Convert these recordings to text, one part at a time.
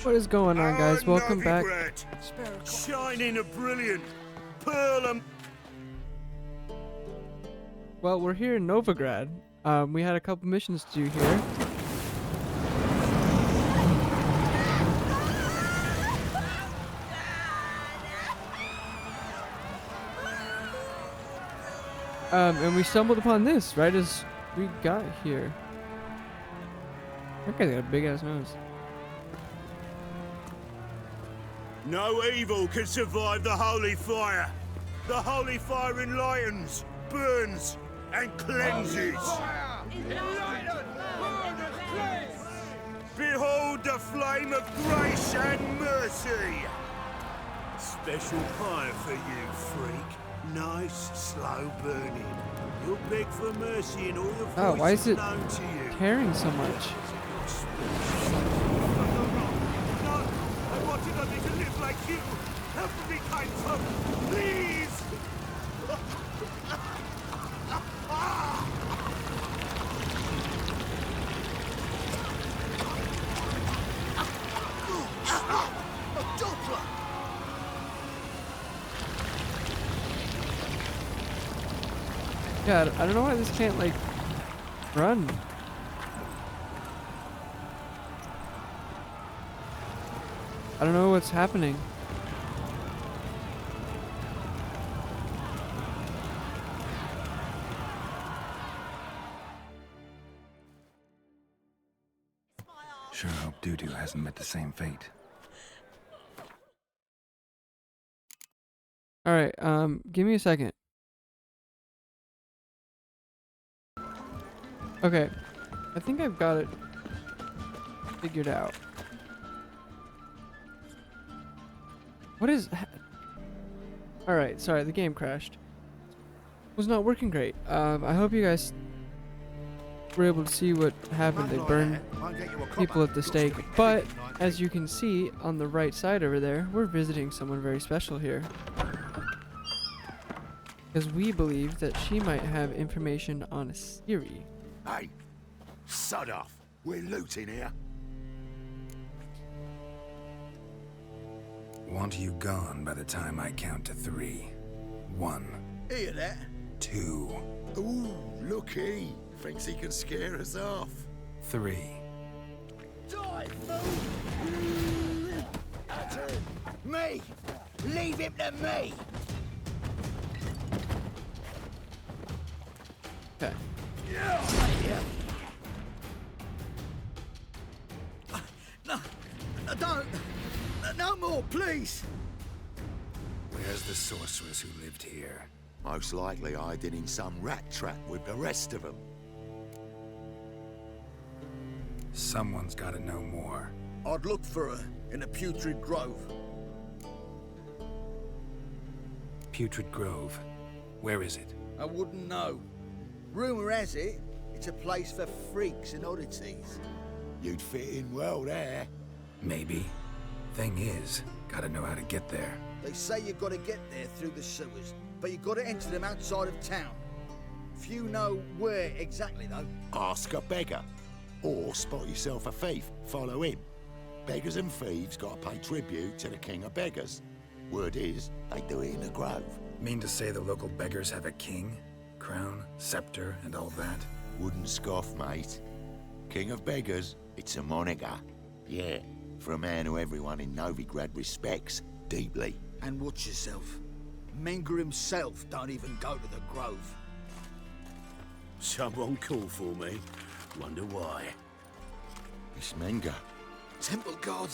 What is going on, guys? Welcome back. Shining a brilliant pearl and... Well, we're here in Novigrad. We had a couple missions to do here. And we stumbled upon this right as we got here. That guy's got a big ass nose. No evil can survive the holy fire. The holy fire enlightens, burns, and cleanses. Behold the flame of grace and mercy. Special fire for you, freak. Nice, slow burning. You'll beg for mercy in all the voices Oh, why is it known to you. tearing so much? No, I wanted only to live like you. Help me, kind folk, please. God, I don't know why this can't, like, run. I don't know what's happening. Sure hope Doo-Doo hasn't met the same fate. Alright, give me a second. Okay, I think I've got it figured out. What is... Alright, sorry, the game crashed. Was not working great. I hope you guys were able to see what happened. They burned people at the stake. But, as you can see on the right side over there, we're visiting someone very special here. Because we believe that she might have information on a Siri. Hey, sod off. We're looting here. Want you gone by the time I count to 3. 1. Hear that? 2. Ooh, looky. Thinks he can scare us off. 3. Die, fool! Me! Leave him to me! Okay. No, don't! No more, please! Where's the sorceress who lived here? Most likely hiding in some rat trap with the rest of them. Someone's gotta know more. I'd look for her in the Putrid Grove. Putrid Grove. Where is it? I wouldn't know. Rumor has it, it's a place for freaks and oddities. You'd fit in well there. Maybe. Thing is, gotta know how to get there. They say you've got to get there through the sewers, but you've got to enter them outside of town. Few know where exactly, though. Ask a beggar. Or spot yourself a thief, follow him. Beggars and thieves gotta pay tribute to the king of beggars. Word is, they do it in the grove. Mean to say the local beggars have a king? Crown, scepter, and all that? Wouldn't scoff, mate. King of beggars, it's a moniker. Yeah, for a man who everyone in Novigrad respects deeply. And watch yourself. Menger himself don't even go to the grove. Someone call for me. Wonder why. It's Menger. Temple God.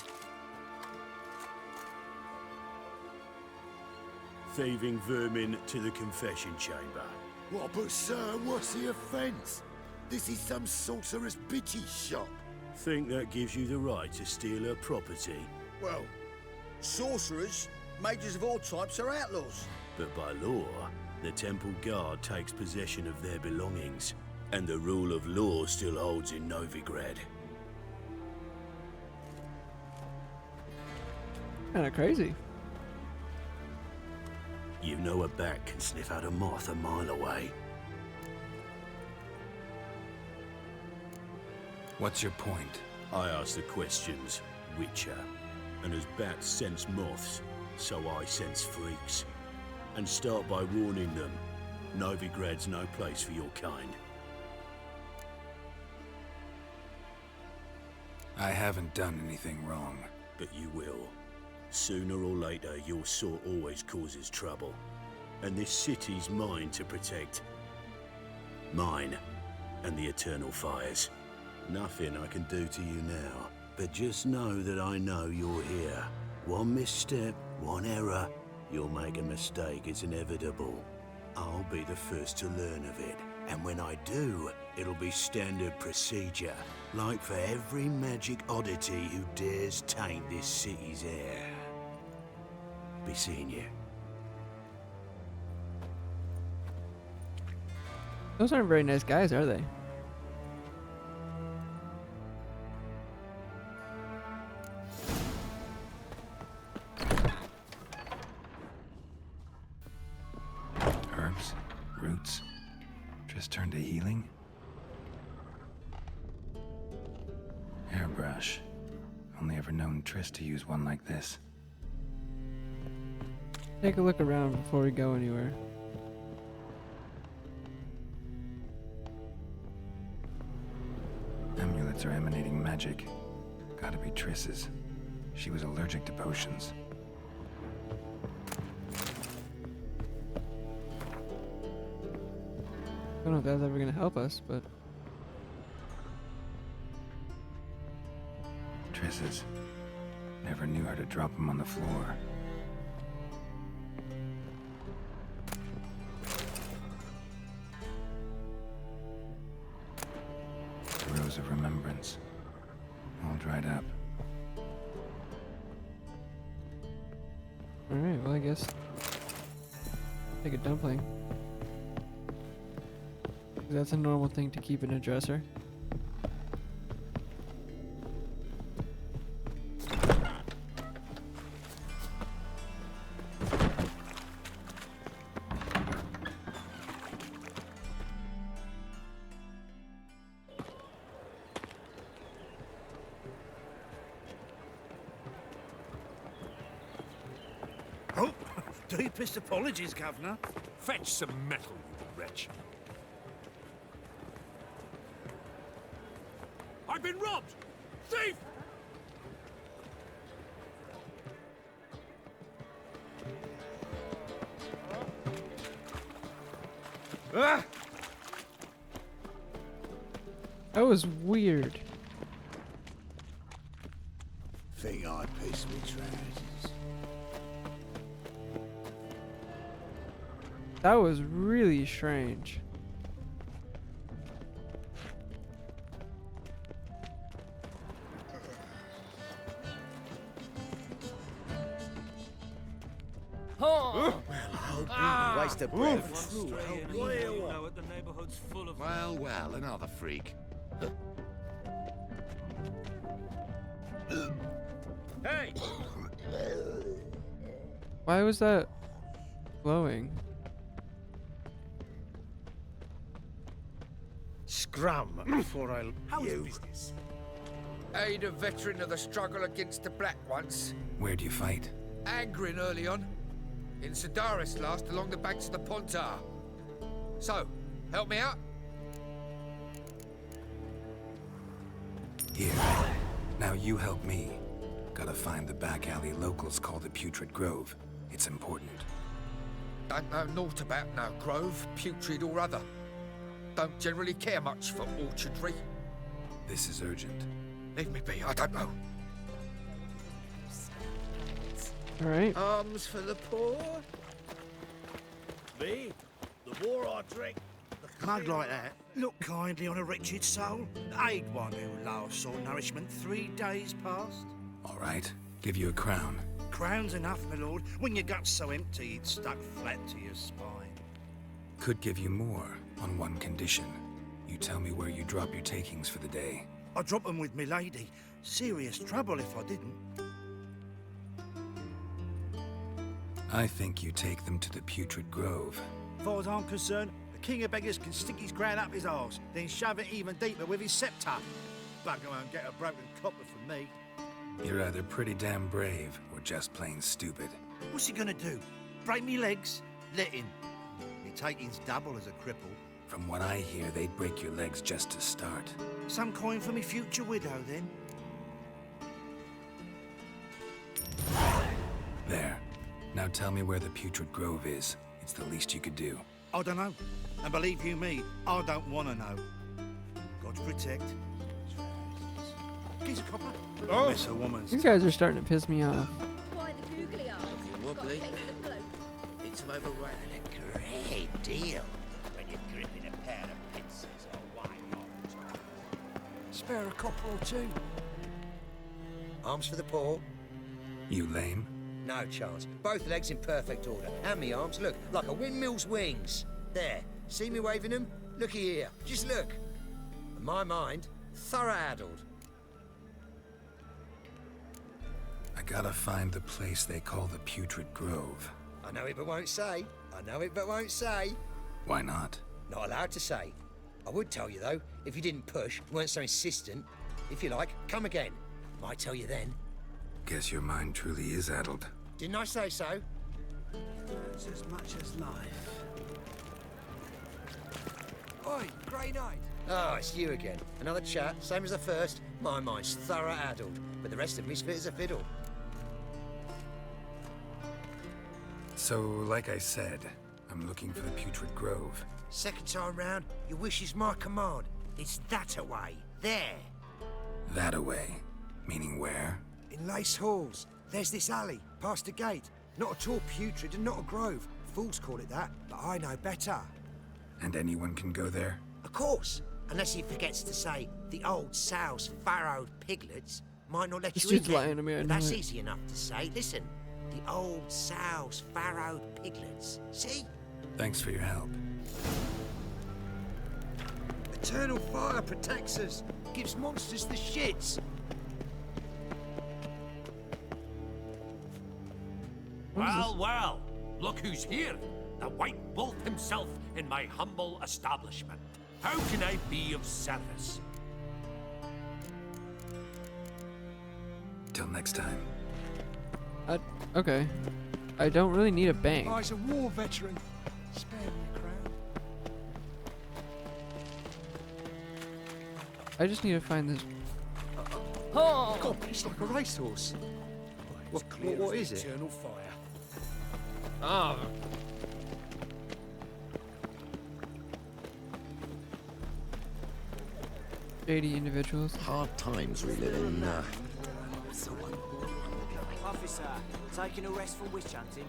Thieving vermin to the confession chamber. What, but sir, what's the offence? This is some sorcerer's bitchy shop. Think that gives you the right to steal her property? Well, sorcerers, mages of all types are outlaws. But by law, the temple guard takes possession of their belongings, and the rule of law still holds in Novigrad. Kinda crazy. You know a bat can sniff out a moth a mile away. What's your point? I ask the questions. witcher. And as bats sense moths, so I sense freaks. And start by warning them, Novigrad's no place for your kind. I haven't done anything wrong. But you will. Sooner or later, your sort always causes trouble. And this city's mine to protect. Mine and the eternal fires. Nothing I can do to you now, but just know that I know you're here. One misstep, one error, you'll make a mistake, it's inevitable. I'll be the first to learn of it, and when I do, it'll be standard procedure, like for every magic oddity who dares taint this city's air. Be seeing you. Those aren't very nice guys, are they? Herbs, roots. Triss turned to healing. Hairbrush. Only ever known Triss to use one like this. Take a look around before we go anywhere. Amulets are emanating magic. Gotta be Triss's. She was allergic to potions. I don't know if that's ever gonna help us, but Triss's. Never knew how to drop them on the floor. The Rose of Remembrance. All dried up. alright, well I guess take a dumpling. That's a normal thing to keep in a dresser. Oh, deepest apologies, Governor. Fetch some metal, you wretch. I've been robbed! Thief! Ah! That was weird. Think I piss me trousers. That was really strange. Waste of breath. The neighborhood's full of... Well, well, another freak. Hey! Why was that glowing? Scrum before I... How's you. business? Aid a veteran of the struggle against the Black once. Where do you fight? Angrin early on. In Sedaris last, along the banks of the Pontar. So, help me out? Here. Now you help me. Gotta find the back alley locals call the Putrid Grove. It's important. Don't know naught about no grove, putrid or other. Don't generally care much for orchardry. This is urgent. Leave me be, I don't know. Alright. Arms for the poor? Me? The war I drink. The mug like that. Look kindly on a wretched soul. Aid one who last saw nourishment 3 days past. All right. Give you a crown. Crown's enough, my lord, when your gut's so empty it's stuck flat to your spine. Could give you more on one condition. You tell me where you drop your takings for the day. I'd drop them with me lady. Serious trouble if I didn't. I think you take them to the Putrid Grove. As far as I'm concerned, the king of beggars can stick his crown up his arse, then shove it even deeper with his scepter. Bugger won't get a broken copper from me. You're either pretty damn brave or just plain stupid. What's he gonna do? Break me legs? Let him. He taking's double as a cripple. From what I hear, they'd break your legs just to start. Some coin for me future widow, then? There. Now tell me where the Putrid Grove is. It's the least you could do. I don't know. And believe you me, I don't want to know. God protect. He's a copper. Oh. Miss a woman's. You guys are starting to piss me off. Why the googly eyes? Wobbly. Got a case of the bloat. It's overrun. A great deal when you're gripping a pair of pincers or white arms. Spare a copper or two. Arms for the poor? You lame? No chance. Both legs in perfect order. And me arms, look, like a windmill's wings. There. See me waving them? Looky here. Just look. And my mind, thorough addled. I gotta find the place they call the Putrid Grove. I know it but won't say. I know it but won't say. Why not? Not allowed to say. I would tell you though, if you didn't push, weren't so insistent. If you like, come again. Might tell you then. Guess your mind truly is addled. Didn't I say so? It's as much as life. Oi, grey night. Oh, it's you again. Another chat, same as the first. My mind's thorough addled, but the rest of me's fit as a fiddle. So, like I said, I'm looking for the Putrid Grove. Second time round, your wish is my command. It's that away. There. That away? Meaning where? In Lace Halls. There's this alley, past the gate. Not at all putrid and not a grove. Fools call it that, but I know better. And anyone can go there? Of course. Unless he forgets to say the old sow's farrowed piglets might not let This you in dude's there. lying to me, I But know that's it. easy enough to say. Listen. The old sow's farrowed piglets. See? Thanks for your help. Eternal fire protects us. Gives monsters the shits. Well, well, look who's here. The White Wolf himself in my humble establishment. How can I be of service? Till next time. Okay. I don't really need a bank. I's a war veteran. Spare me a crown. I just need to find this. God, it's like a racehorse. What is it? Eternal fire. Ah. Shady individuals. Hard times we live in. Officer, taking a rest from witch hunting.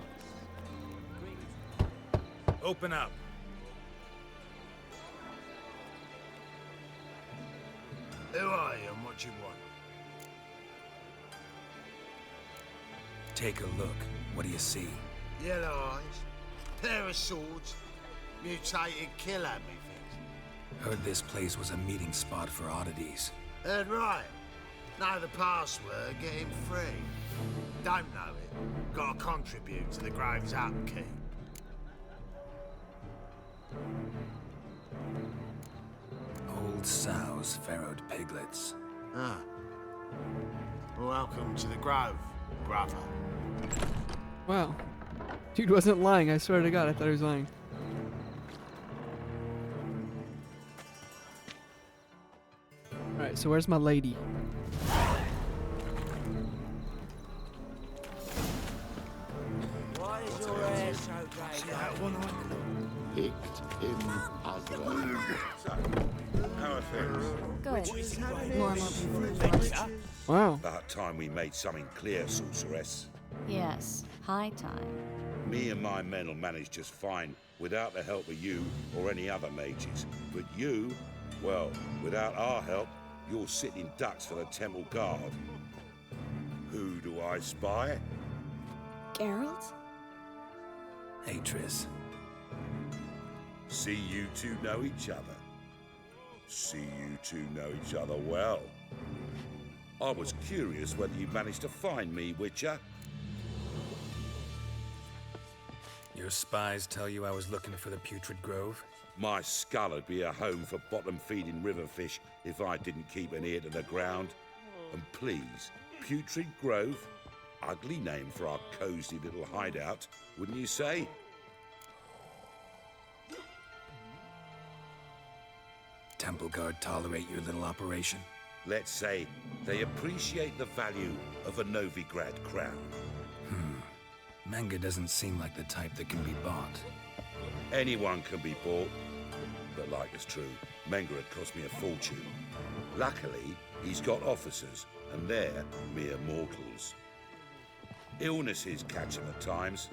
Open up. Who are you and what you want? Take a look. What do you see? Yellow eyes, pair of swords, mutated killer, methinks. Heard this place was a meeting spot for oddities. Heard right. Know the password, get him free. Don't know it. Gotta contribute to the Grove's upkeep. Old sows, farrowed piglets. Ah. Welcome to the Grove, brother. Wow. Dude wasn't lying. I swear to God, I thought he was lying. Alright, so where's my lady? Why is your hair so grey? Picked in ugly. How are things? Good. More and more people enjoy. Wow. About time we made something clear, sorceress. Yes, high time. Me and my men will manage just fine without the help of you or any other mages. But you, well, without our help, you're sitting ducks for the temple guard. Who do I spy? Geralt? Hey, Triss. See you two know each other. See you two know each other well. I was curious whether you managed to find me, Witcher. Your spies tell you I was looking for the Putrid Grove? My skull would be a home for bottom-feeding river fish if I didn't keep an ear to the ground. And please, Putrid Grove? Ugly name for our cozy little hideout, wouldn't you say? Temple Guard tolerate your little operation? Let's say they appreciate the value of a Novigrad crown. Manga doesn't seem like the type that can be bought. Anyone can be bought. But like it's true, Menga had cost me a fortune. Luckily, he's got officers, and they're mere mortals. Illnesses catch them at times.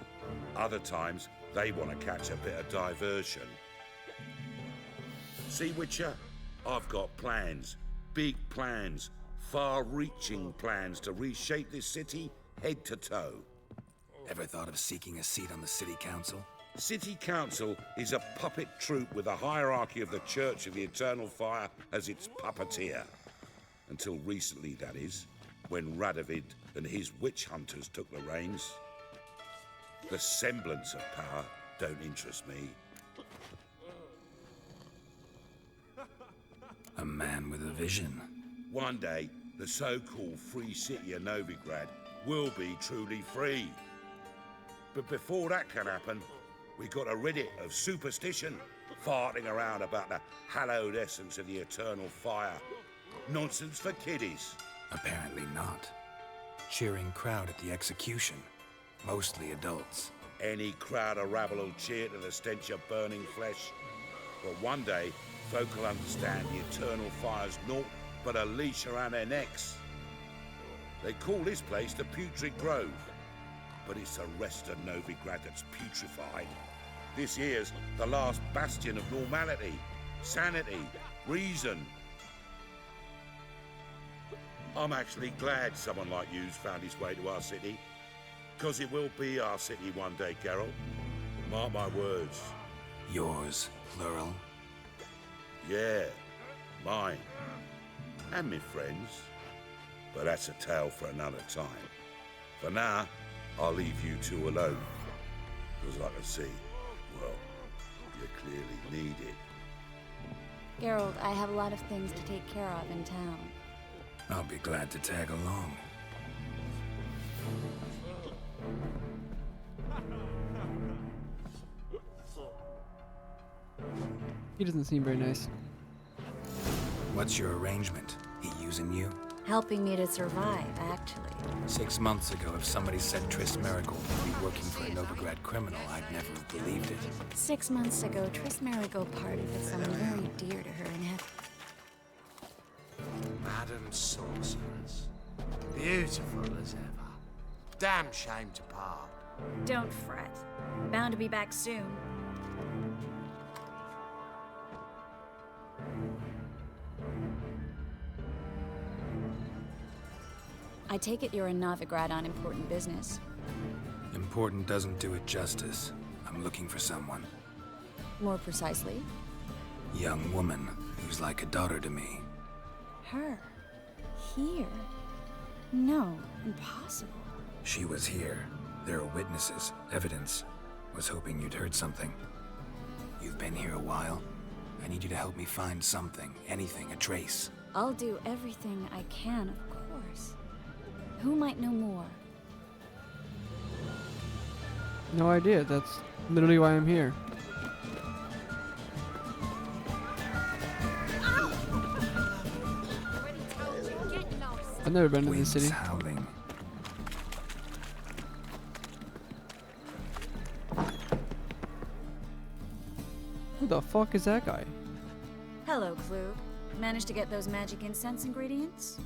Other times, they want to catch a bit of diversion. See, Witcher? I've got plans. Big plans. Far-reaching plans to reshape this city head to toe. Ever thought of seeking a seat on the city council? City Council is a puppet troupe with a hierarchy of the Church of the Eternal Fire as its puppeteer. Until recently, that is, when Radovid and his witch hunters took the reins. The semblance of power don't interest me. A man with a vision. One day, the so-called free city of Novigrad will be truly free. But before that can happen, we got to rid it of superstition, farting around about the hallowed essence of the eternal fire. Nonsense for kiddies. Apparently not. Cheering crowd at the execution. Mostly adults. Any crowd of rabble will cheer to the stench of burning flesh. But one day, folk will understand the eternal fire's naught but a leash around their necks. They call this place the Putrid Grove, but it's the rest of Novigrad that's putrefied. This here's the last bastion of normality, sanity, reason. I'm actually glad someone like you's found his way to our city, because it will be our city one day, Geralt. Mark my words. Yours, plural. Yeah, mine. And me friends. But that's a tale for another time. For now, I'll leave you two alone. Because I can see, well, you clearly need it. Geralt, I have a lot of things to take care of in town. I'll be glad to tag along. He doesn't seem very nice. What's your arrangement? He using you? Helping me to survive, actually. 6 months ago, if somebody said Triss Marigold would be working for a Novigrad criminal, I'd never have believed it. 6 months ago, Triss Marigold parted with someone very dear to her and had... Madam Sorceress. Beautiful as ever. Damn shame to part. Don't fret. Bound to be back soon. I take it you're in Novigrad on important business. Important doesn't do it justice. I'm looking for someone. More precisely? Young woman who's like a daughter to me. Her? Here? No, impossible. She was here. There are witnesses, evidence. Was hoping you'd heard something. You've been here a while. I need you to help me find something, anything, a trace. I'll do everything I can, of course. Who might know more? No idea. That's literally why I'm here. I've never been to this city. Howling. Who the fuck is that guy? Hello, Clue. Managed to get those magic incense ingredients?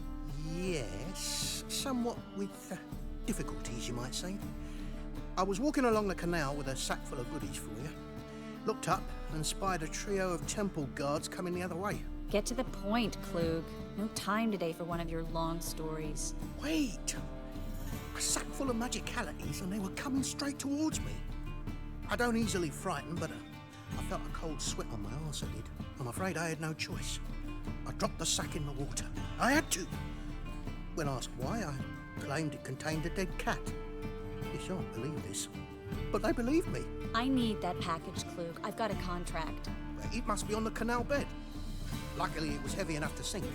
Yes, somewhat with difficulties, you might say. I was walking along the canal with a sack full of goodies for you. Looked up and spied a trio of temple guards coming the other way. Get to the point, Klug. No time today for one of your long stories. Wait! A sack full of magicalities and they were coming straight towards me. I don't easily frighten, but I felt a cold sweat on my arse, I did. I'm afraid I had no choice. I dropped the sack in the water. I had to. When asked why, I claimed it contained a dead cat. You shan't believe this, but they believed me. I need that package, Klug. I've got a contract. It must be on the canal bed. Luckily, it was heavy enough to sink.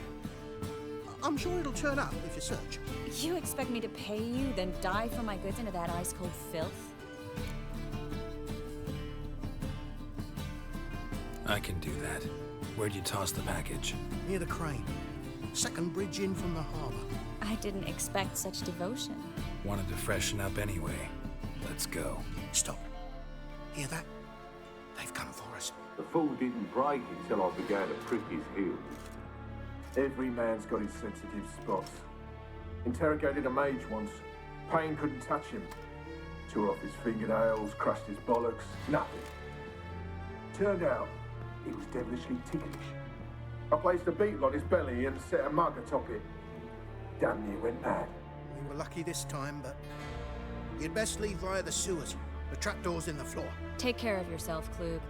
I'm sure it'll turn up if you search. You expect me to pay you, then dive for my goods into that ice-cold filth? I can do that. Where'd you toss the package? Near the crane. Second bridge in from the harbour. I didn't expect such devotion. Wanted to freshen up anyway. Let's go. Stop. Hear that? They've come for us. The fall didn't break until I began to prick his heels. Every man's got his sensitive spots. Interrogated a mage once. Pain couldn't touch him. Tore off his fingernails, crushed his bollocks, nothing. Turned out, he was devilishly ticklish. I placed a beetle on his belly and set a mug atop it. Damn near went mad. We were lucky this time, but you'd best leave via the sewers. The trapdoor's in the floor. Take care of yourself, Klug.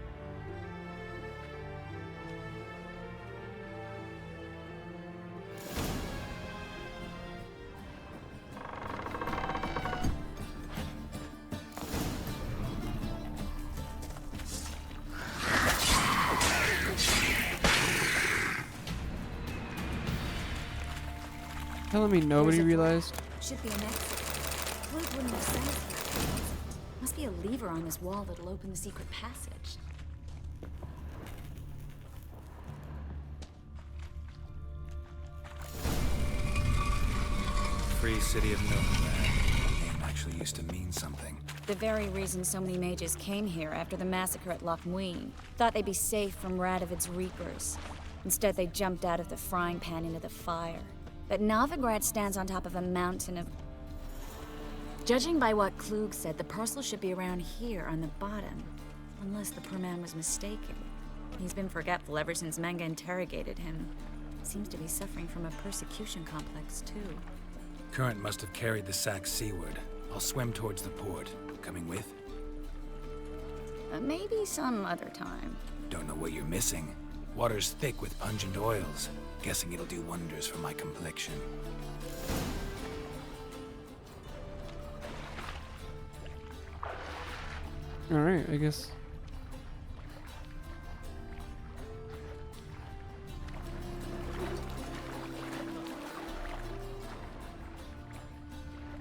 Telling me nobody realized? Should be an exit. Klug wouldn't have said it. Must be a lever on this wall that'll open the secret passage. Free City of Novigrad. The name actually used to mean something. The very reason so many mages came here after the massacre at Loch Muin. Thought they'd be safe from Radovid's reapers. Instead, they jumped out of the frying pan into the fire. But Novigrad stands on top of a mountain of... Judging by what Klug said, the parcel should be around here on the bottom. Unless the poor man was mistaken. He's been forgetful ever since Manga interrogated him. Seems to be suffering from a persecution complex, too. Current must have carried the sack seaward. I'll swim towards the port. Coming with? Maybe some other time. Don't know what you're missing. Water's thick with pungent oils. Guessing it'll do wonders for my complexion. Alright, I guess.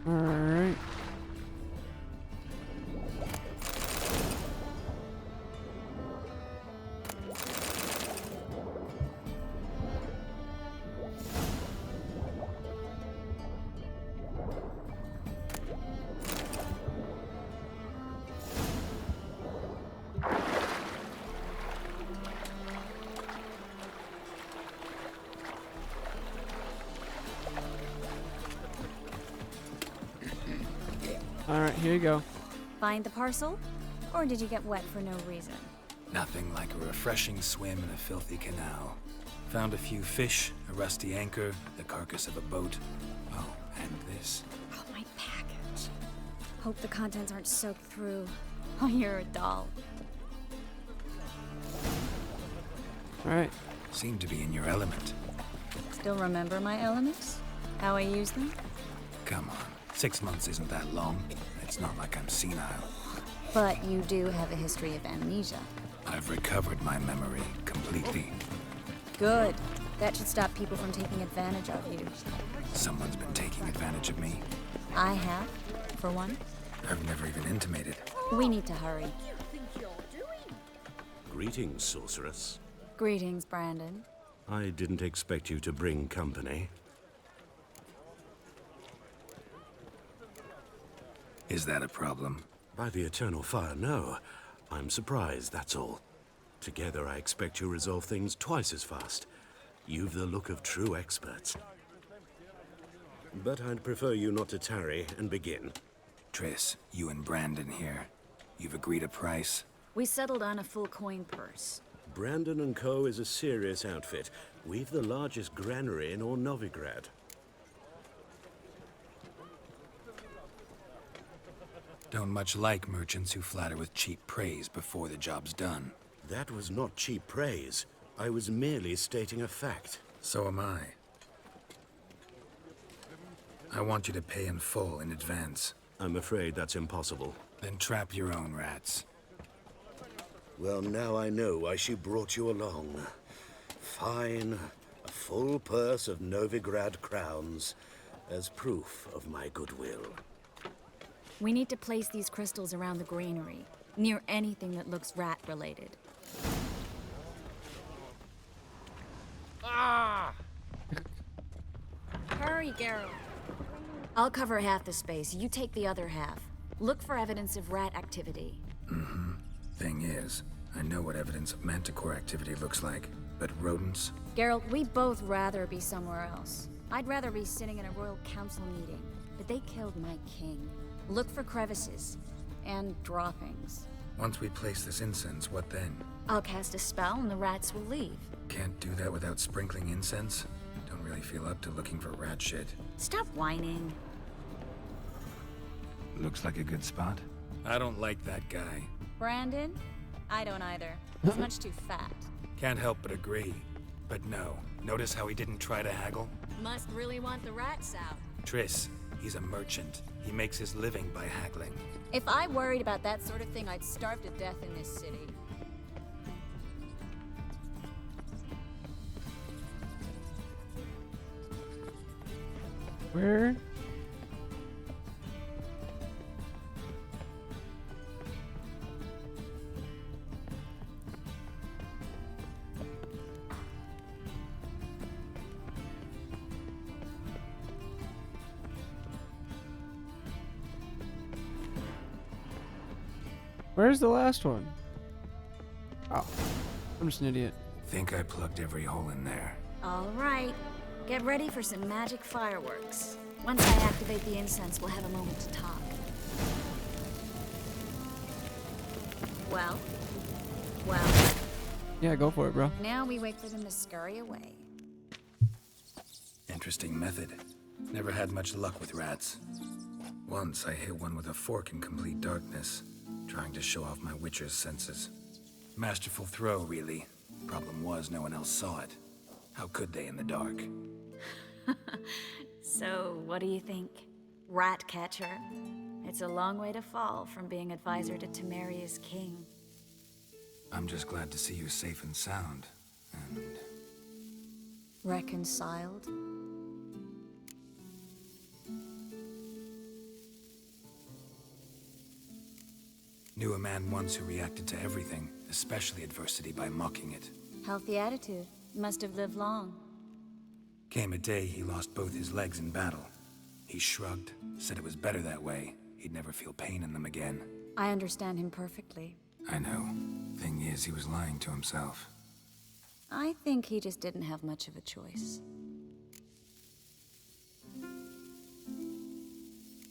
Alright. Alright, here you go. Find the parcel? Or did you get wet for no reason? Nothing like a refreshing swim in a filthy canal. Found a few fish, a rusty anchor, the carcass of a boat. Oh, and this. Oh, my package. Hope the contents aren't soaked through. Oh, you're a doll. Alright. Seem to be in your element. Still remember my elements? How I use them? Come on. 6 months isn't that long. It's not like I'm senile. But you do have a history of amnesia. I've recovered my memory completely. Good. That should stop people from taking advantage of you. Someone's been taking advantage of me. I have, for one. I've never even intimated. We need to hurry. Greetings, sorceress. Greetings, Brandon. I didn't expect you to bring company. Is that a problem? By the eternal fire, no. I'm surprised, that's all. Together, I expect you resolve things twice as fast. You've the look of true experts. But I'd prefer you not to tarry and begin. Triss, you and Brandon here. You've agreed a price? We settled on a full coin purse. Brandon & Co. is a serious outfit. We've the largest granary in all Novigrad. Don't much like merchants who flatter with cheap praise before the job's done. That was not cheap praise. I was merely stating a fact. So am I. I want you to pay in full in advance. I'm afraid that's impossible. Then trap your own rats. Well, now I know why she brought you along. Fine. A full purse of Novigrad crowns as proof of my goodwill. We need to place these crystals around the granary, near anything that looks rat-related. Ah! Hurry, Geralt. I'll cover half the space, you take the other half. Look for evidence of rat activity. Mm-hmm. Thing is, I know what evidence of manticore activity looks like, but rodents? Geralt, we'd both rather be somewhere else. I'd rather be sitting in a royal council meeting, but they killed my king. Look for crevices and droppings. Once we place this incense, what then? I'll cast a spell and the rats will leave. Can't do that without sprinkling incense? Don't really feel up to looking for rat shit. Stop whining. Looks like a good spot. I don't like that guy. Brandon? I don't either. He's much too fat. Can't help but agree. But no, notice how he didn't try to haggle? Must really want the rats out. Triss, he's a merchant. He makes his living by haggling. If I worried about that sort of thing, I'd starve to death in this city. Where? Where's the last one? Oh, I'm just an idiot. Think I plugged every hole in there. All right. Get ready for some magic fireworks. Once I activate the incense, we'll have a moment to talk. Well? Yeah, go for it, bro. Now we wait for them to scurry away. Interesting method. Never had much luck with rats. Once I hit one with a fork in complete darkness, trying to show off my witcher's senses. Masterful throw, really. Problem was, no one else saw it. How could they in the dark? So, what do you think? Rat catcher? It's a long way to fall from being advisor to Temeria's king. I'm just glad to see you safe and sound, and... Reconciled? Knew a man once who reacted to everything, especially adversity, by mocking it. Healthy attitude. Must have lived long. Came a day he lost both his legs in battle. He shrugged, said it was better that way. He'd never feel pain in them again. I understand him perfectly. I know. Thing is, he was lying to himself. I think he just didn't have much of a choice.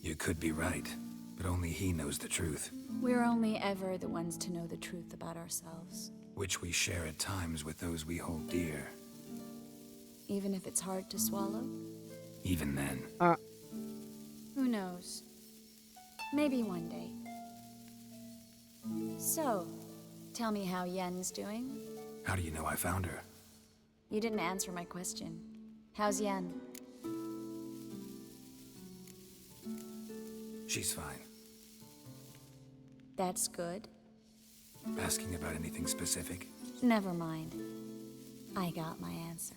You could be right, but only he knows the truth. We're only ever the ones to know the truth about ourselves. Which we share at times with those we hold dear. Even if it's hard to swallow? Even then. Who knows? Maybe one day. So, tell me how Yen's doing? How do you know I found her? You didn't answer my question. How's Yen? She's fine. That's good. Asking about anything specific? Never mind. I got my answer.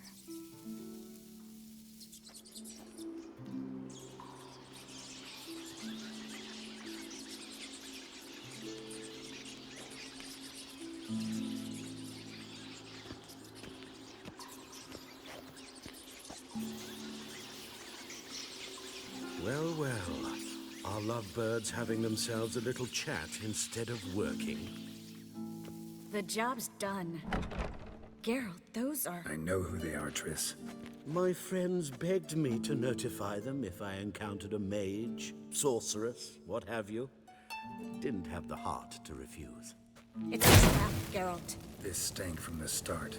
Well, well. Our lovebirds having themselves a little chat instead of working. The job's done. Geralt, those are... I know who they are, Triss. My friends begged me to notify them if I encountered a mage, sorceress, what have you. Didn't have the heart to refuse. It's a trap, Geralt. This stank from the start.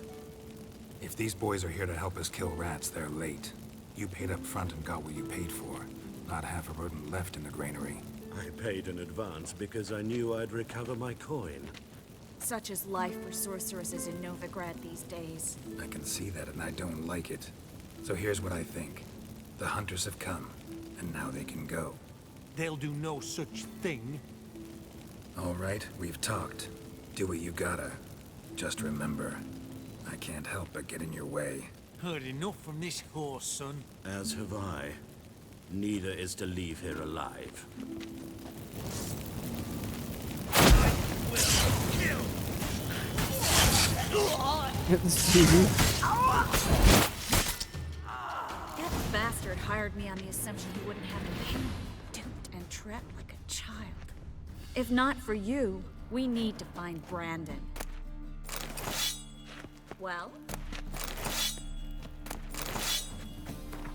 If these boys are here to help us kill rats, they're late. You paid up front and got what you paid for. Not half a rodent left in the granary. I paid in advance because I knew I'd recover my coin. Such is life for sorceresses in Novigrad these days. I can see that and I don't like it. So here's what I think. The hunters have come, and now they can go. They'll do no such thing. All right, we've talked. Do what you gotta. Just remember, I can't help but get in your way. Heard enough from this horse, son. As have I. Neither is to leave here alive. Hit this TV. That bastard hired me on the assumption he wouldn't have me duped and trapped like a child. If not for you, we need to find Brandon. Well?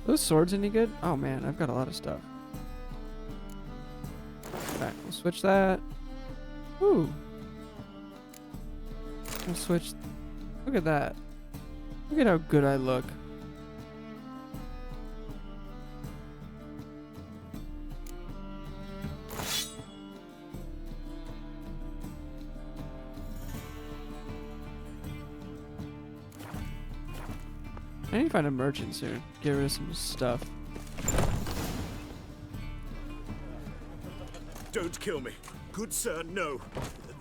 Those swords any good? Oh man, I've got a lot of stuff. Alright, we'll switch that. Woo! We'll switch. Look at that. Look at how good I look. I need to find a merchant soon. Get rid of some stuff. Don't kill me. Good sir, no.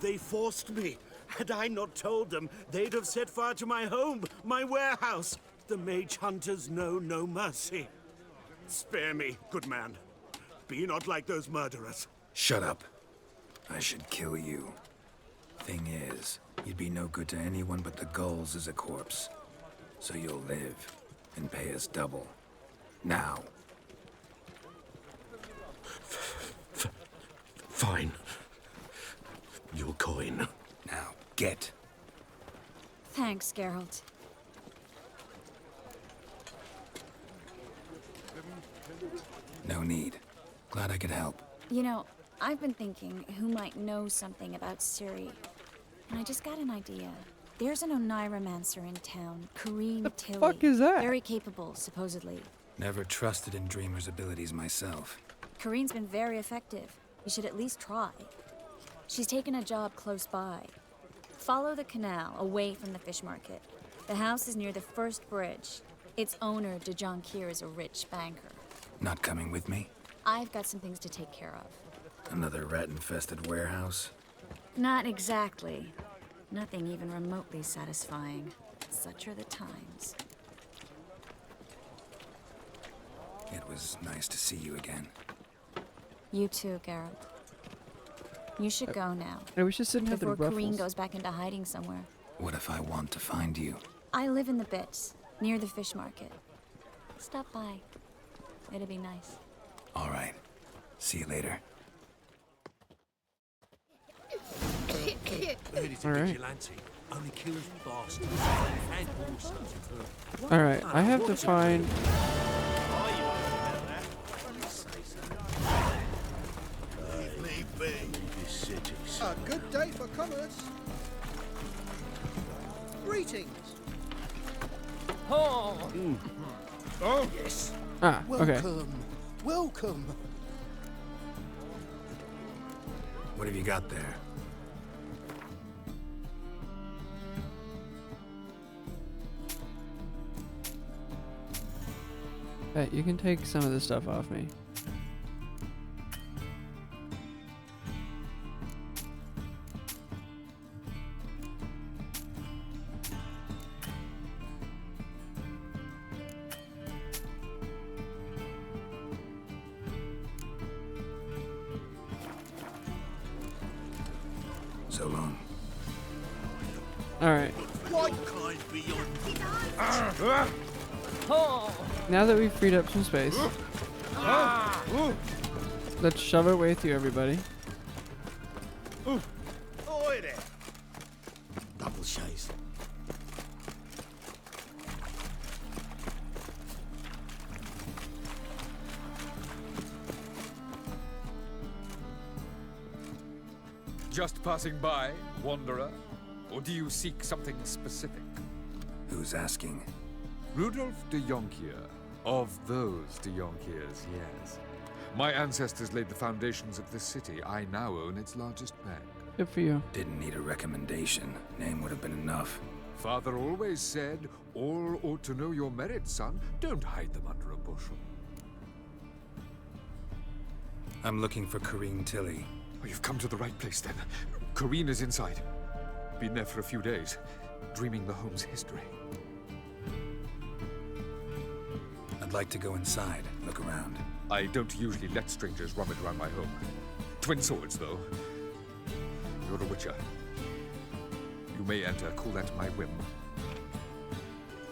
They forced me. Had I not told them, they'd have set fire to my home, my warehouse. The mage hunters know no mercy. Spare me, good man. Be not like those murderers. Shut up. I should kill you. Thing is, you'd be no good to anyone but the gulls as a corpse. So you'll live and pay us double. Now. Fine. Your coin. Now, get. Thanks, Geralt. No need. Glad I could help. You know, I've been thinking who might know something about Ciri. And I just got an idea. There's an Oneiromancer in town, Corrine Tilly. Fuck is that? Very capable, supposedly. Never trusted in Dreamer's abilities myself. Corrine's been very effective. You should at least try. She's taken a job close by. Follow the canal, away from the fish market. The house is near the first bridge. Its owner, De Jonquier, is a rich banker. Not coming with me? I've got some things to take care of. Another rat-infested warehouse? Not exactly. Nothing even remotely satisfying. Such are the times. It was nice to see you again. You too, Geralt. You should go now. Yeah, we should sit and have the before ruffles. Corrine goes back into hiding somewhere. What if I want to find you? I live in the Bits, near the fish market. Stop by. It'll be nice. All right. See you later. Heard he's a All right. vigilante. Only kills bastards and horses. Alright, I have to find. Leave me be. A good day for commerce. Greetings. Oh! Oh, yes. Ah, okay. Welcome. Welcome. What have you got there? Hey, you can take some of this stuff off me. So long. Alright. What kind beyond? Now that we've freed up some space, let's shove our way through everybody. Oi there. Double chase. Just passing by, wanderer? Or do you seek something specific? Who's asking? Rudolf de Jonquier. Of those de Jonquiers, yes. My ancestors laid the foundations of this city. I now own its largest bank. Good for you. Didn't need a recommendation. Name would have been enough. Father always said, all ought to know your merits, son. Don't hide them under a bushel. I'm looking for Corrine Tilly. Oh, you've come to the right place, then. Corrine is inside. Been there for a few days, dreaming the home's history. I'd like to go inside, look around. I don't usually let strangers rummage around my home. Twin swords, though. You're a witcher. You may enter, call that my whim.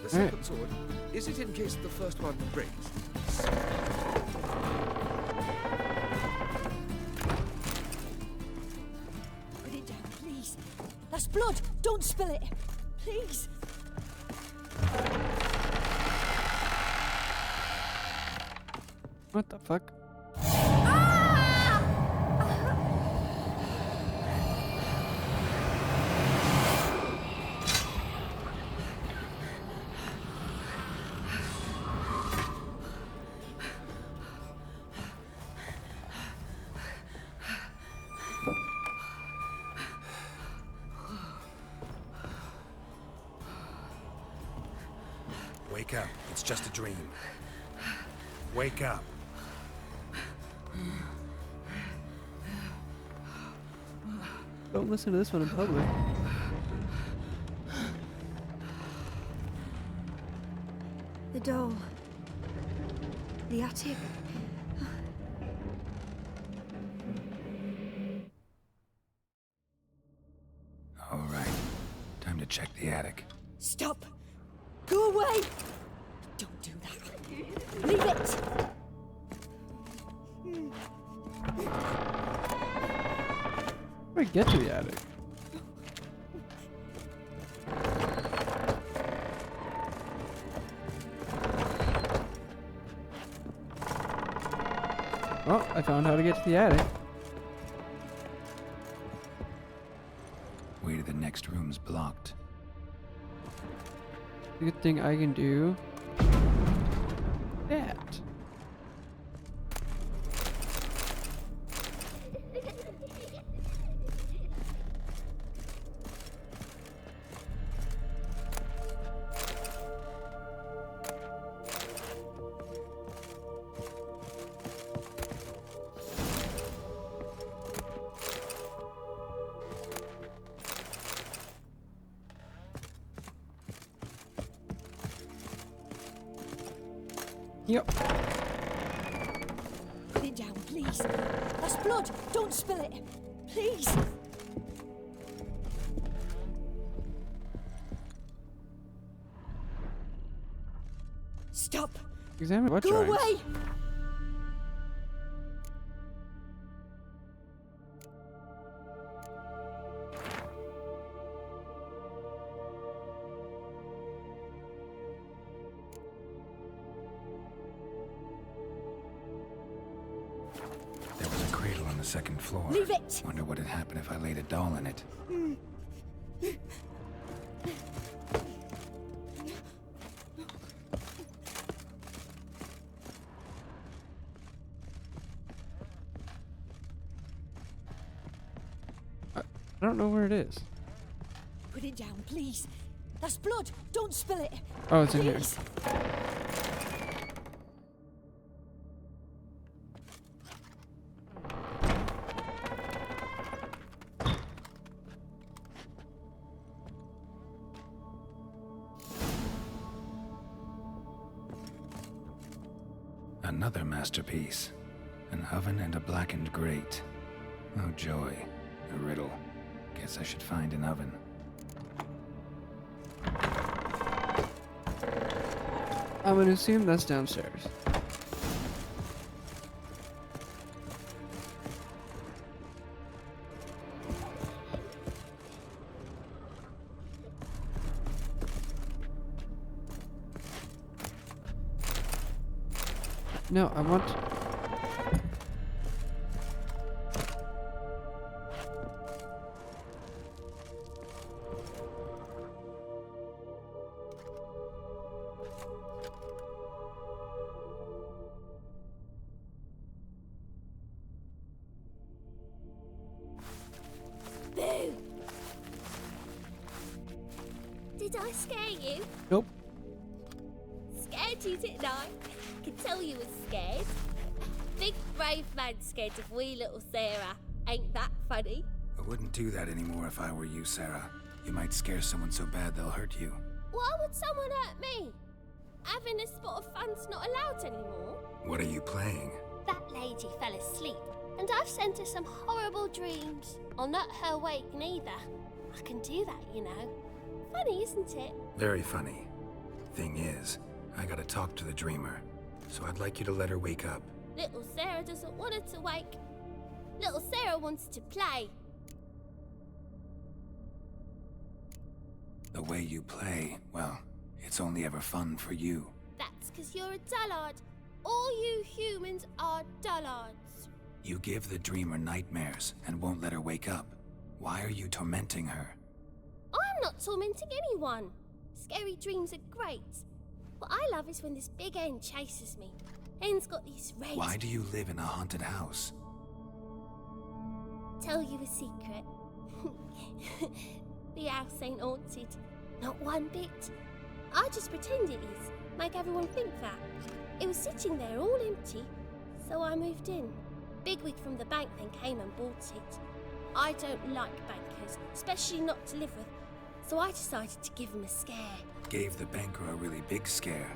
The second sword, is it in case the first one breaks? Put it down, please. That's blood. Don't spill it. Please. What the fuck? Wake up. It's just a dream. Wake up. Don't listen to this one in public. The doll. The attic. All right. Time to check the attic. Stop. Go away. Don't do that. Leave it. How do I get to the attic? Oh, I found how to get to the attic. Way to the next room's blocked. The good thing I can do that. Yep. Put it down, please. That's blood. Don't spill it. Please. Stop. Examine what Go drawings. away. There was a cradle on the second floor. Leave it. Wonder what would happen if I laid a doll in it. I don't know where it is. Put it down, please. That's blood. Don't spill it. Oh, it's in here. Please. Another masterpiece. An oven and a blackened grate. Oh joy. A riddle. Guess I should find an oven. I'm gonna assume that's downstairs. No, I want... Boo! Did I scare you? Nope. Scared you, didn't I? Can tell you was scared. Big brave man scared of wee little Sarah. Ain't that funny? I wouldn't do that anymore if I were you, Sarah. You might scare someone so bad they'll hurt you. Why would someone hurt me? Having a spot of fun's not allowed anymore. What are you playing? That lady fell asleep, and I've sent her some horrible dreams. I'll not her wake neither. I can do that, you know. Funny, isn't it? Very funny. Thing is, I gotta talk to the dreamer, so I'd like you to let her wake up. Little Sarah doesn't want her to wake. Little Sarah wants to play. The way you play, well, it's only ever fun for you. That's because you're a dullard. All you humans are dullards. You give the dreamer nightmares and won't let her wake up. Why are you tormenting her? I'm not tormenting anyone. Scary dreams are great. What I love is when this big hen chases me. Hen's got these red... Why do you live in a haunted house? Tell you a secret. The house ain't haunted. Not one bit. I just pretend it is. Make everyone think that. It was sitting there all empty, so I moved in. Bigwig from the bank then came and bought it. I don't like bankers, especially not to live with, so I decided to give him a scare. Gave the banker a really big scare.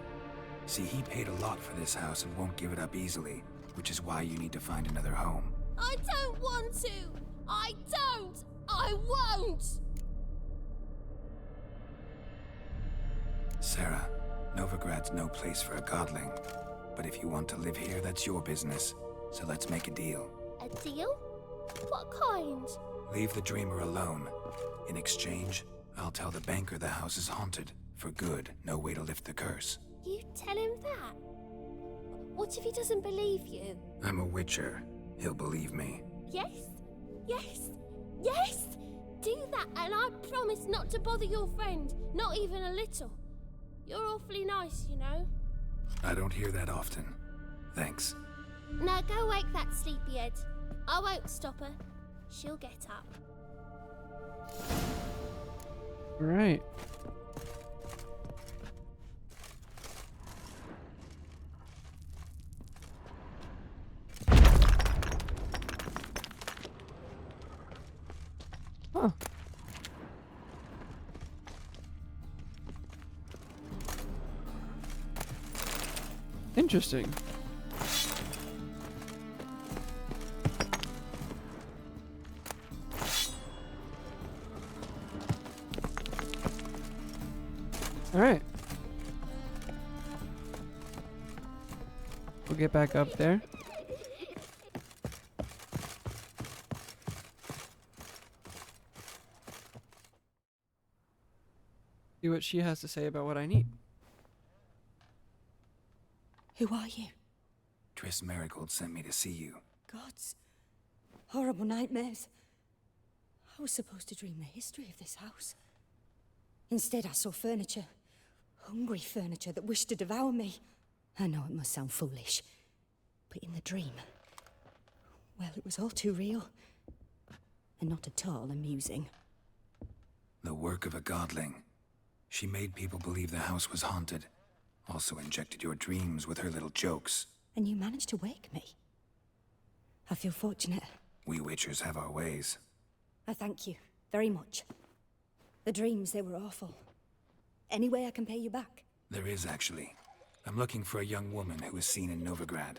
See, he paid a lot for this house and won't give it up easily, which is why you need to find another home. I don't want to! I don't! I won't! Sarah, Novigrad's no place for a godling. But if you want to live here, that's your business. So let's make a deal. A deal? What kind? Leave the dreamer alone. In exchange, I'll tell the banker the house is haunted. For good, no way to lift the curse. You tell him that? What if he doesn't believe you? I'm a witcher. He'll believe me. Yes? Yes? Yes! Do that and I promise not to bother your friend. Not even a little. You're awfully nice, you know. I don't hear that often. Thanks. Now go wake that sleepyhead. I won't stop her. She'll get up. Right. Huh. Interesting. All right. We'll get back up there. See what she has to say about what I need. Who are you? Triss Marigold sent me to see you. Gods. Horrible nightmares. I was supposed to dream the history of this house. Instead, I saw furniture. Hungry furniture that wished to devour me. I know it must sound foolish, but in the dream, well, it was all too real. And not at all amusing. The work of a godling. She made people believe the house was haunted. Also injected your dreams with her little jokes. And you managed to wake me. I feel fortunate. We witchers have our ways. I thank you very much. The dreams, they were awful. Any way I can pay you back? There is, actually. I'm looking for a young woman who was seen in Novigrad.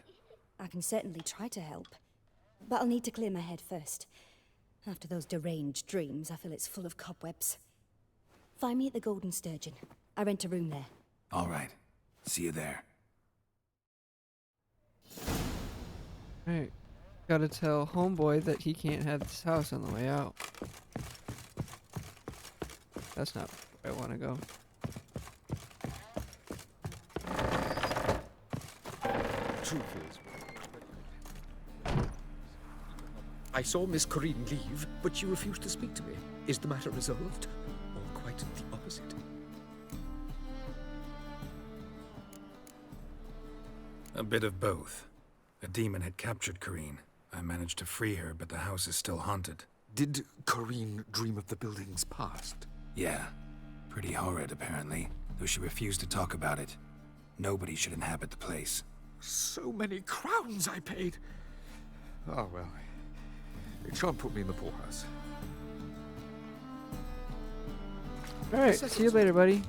I can certainly try to help. But I'll need to clear my head first. After those deranged dreams, I feel it's full of cobwebs. Find me at the Golden Sturgeon. I rent a room there. All right. See you there. Alright. Gotta tell Homeboy that he can't have this house on the way out. That's not where I want to go. Truth is, I saw Miss Corinne leave, but she refused to speak to me. Is the matter resolved? Or quite the opposite? A bit of both. A demon had captured Corinne. I managed to free her, but the house is still haunted. Did Corinne dream of the building's past? Yeah. Pretty horrid, apparently, though she refused to talk about it. Nobody should inhabit the place. So many crowns I paid! Oh, well. It shan't put me in the poorhouse. Alright, see you later, buddy.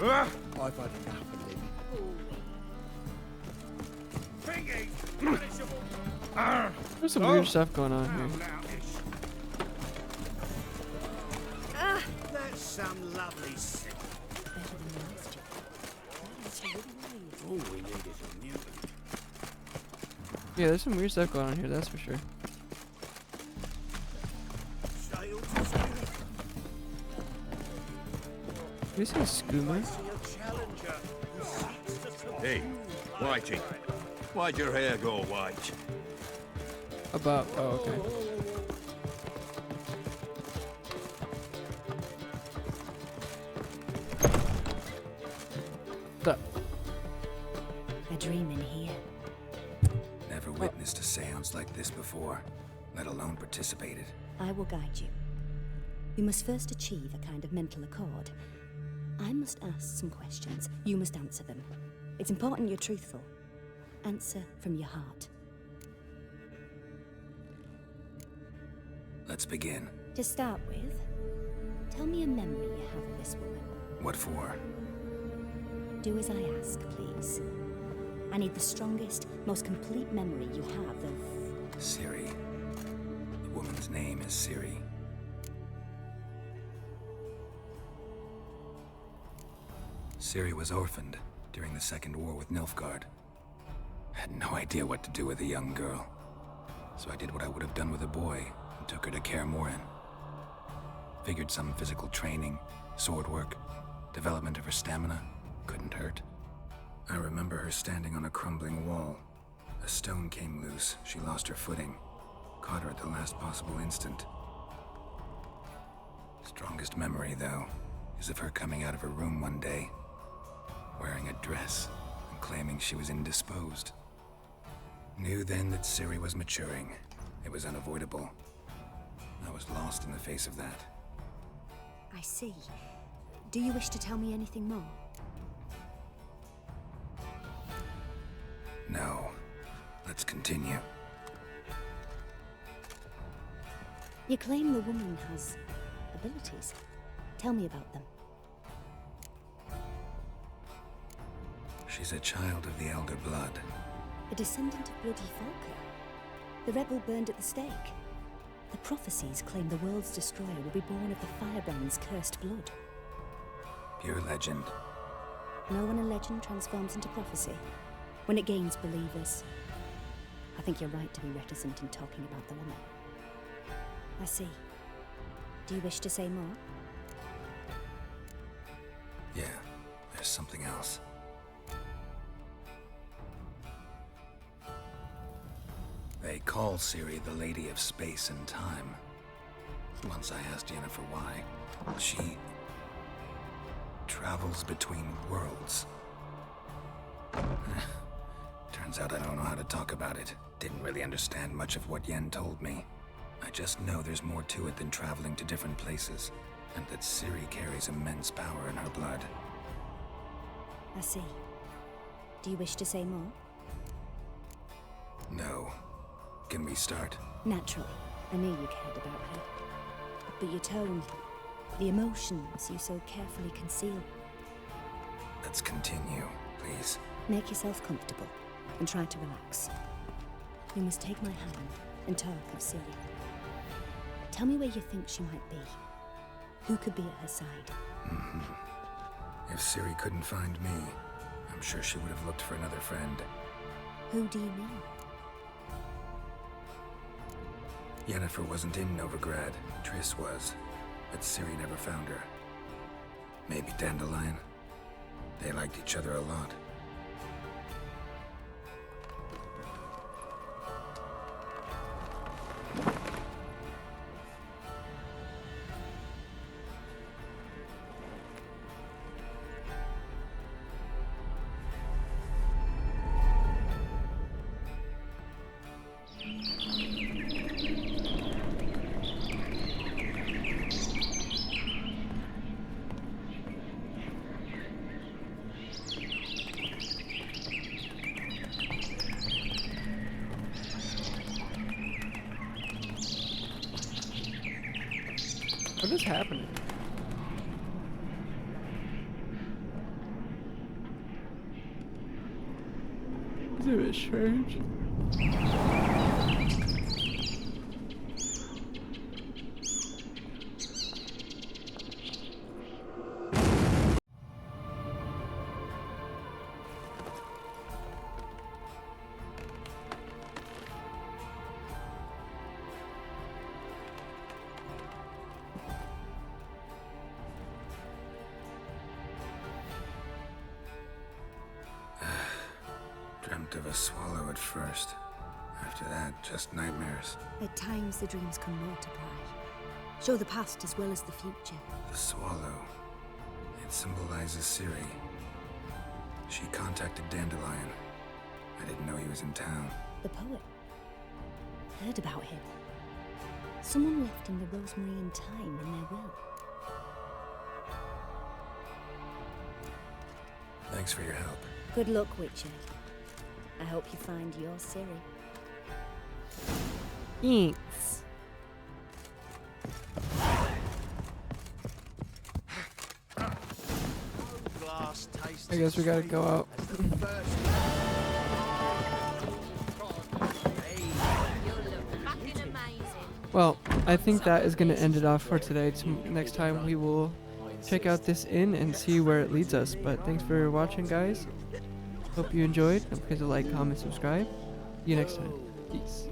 I've had enough of living. There's some weird stuff going on here. That's some lovely sick. All we need is a mutant. Yeah, there's some weird stuff going on here, that's for sure. You see a skooma? Hey, Whitey. Why'd your hair go white? About, oh, okay. A dream in here. Never witnessed a seance like this before, let alone participated. I will guide you. You must first achieve a kind of mental accord. I must ask some questions. You must answer them. It's important you're truthful. Answer from your heart. Let's begin. To start with, tell me a memory you have of this woman. What for? Do as I ask, please. I need the strongest, most complete memory you have of... Ciri. The woman's name is Ciri. Ciri was orphaned during the Second War with Nilfgaard. Had no idea what to do with a young girl. So I did what I would have done with a boy and took her to Kaer Morhen. Figured some physical training, sword work, development of her stamina couldn't hurt. I remember her standing on a crumbling wall. A stone came loose, she lost her footing. Caught her at the last possible instant. Strongest memory, though, is of her coming out of her room one day, wearing a dress and claiming she was indisposed. Knew then that Ciri was maturing. It was unavoidable. I was lost in the face of that. I see. Do you wish to tell me anything more? No. Let's continue. You claim the woman has abilities. Tell me about them. She's a child of the Elder Blood. A descendant of Bloody Falker. The rebel burned at the stake. The prophecies claim the world's destroyer will be born of the Firebrand's cursed blood. Pure legend. No one in legend transforms into prophecy when it gains believers. I think you're right to be reticent in talking about the woman. I see. Do you wish to say more? Yeah, there's something else. They call Ciri the Lady of Space and Time. Once I asked Yennefer why. She travels between worlds. Turns out I don't know how to talk about it. Didn't really understand much of what Yen told me. I just know there's more to it than traveling to different places, and that Ciri carries immense power in her blood. I see. Do you wish to say more? No. Can we start? Naturally. I knew you cared about her. But your tone, the emotions you so carefully conceal. Let's continue, please. Make yourself comfortable and try to relax. You must take my hand and talk of Ciri. Tell me where you think she might be. Who could be at her side? If Ciri couldn't find me, I'm sure she would have looked for another friend. Who do you mean? Yennefer wasn't in Novigrad. Triss was. But Ciri never found her. Maybe Dandelion? They liked each other a lot. What is happening? there a church? Dreamt of a swallow at first. After that, just nightmares. At times, the dreams can multiply. Show the past as well as the future. The swallow. It symbolizes Ciri. She contacted Dandelion. I didn't know he was in town. The poet. Heard about him. Someone left him the rosemary and thyme in their will. Thanks for your help. Good luck, Witcher. I hope you find your Ciri. Thanks. I guess we gotta go out. Well, I think that is gonna end it off for today. Next time we will check out this inn and see where it leads us. But thanks for watching, guys. Hope you enjoyed. Don't forget to like, comment, subscribe. See you next time. Peace.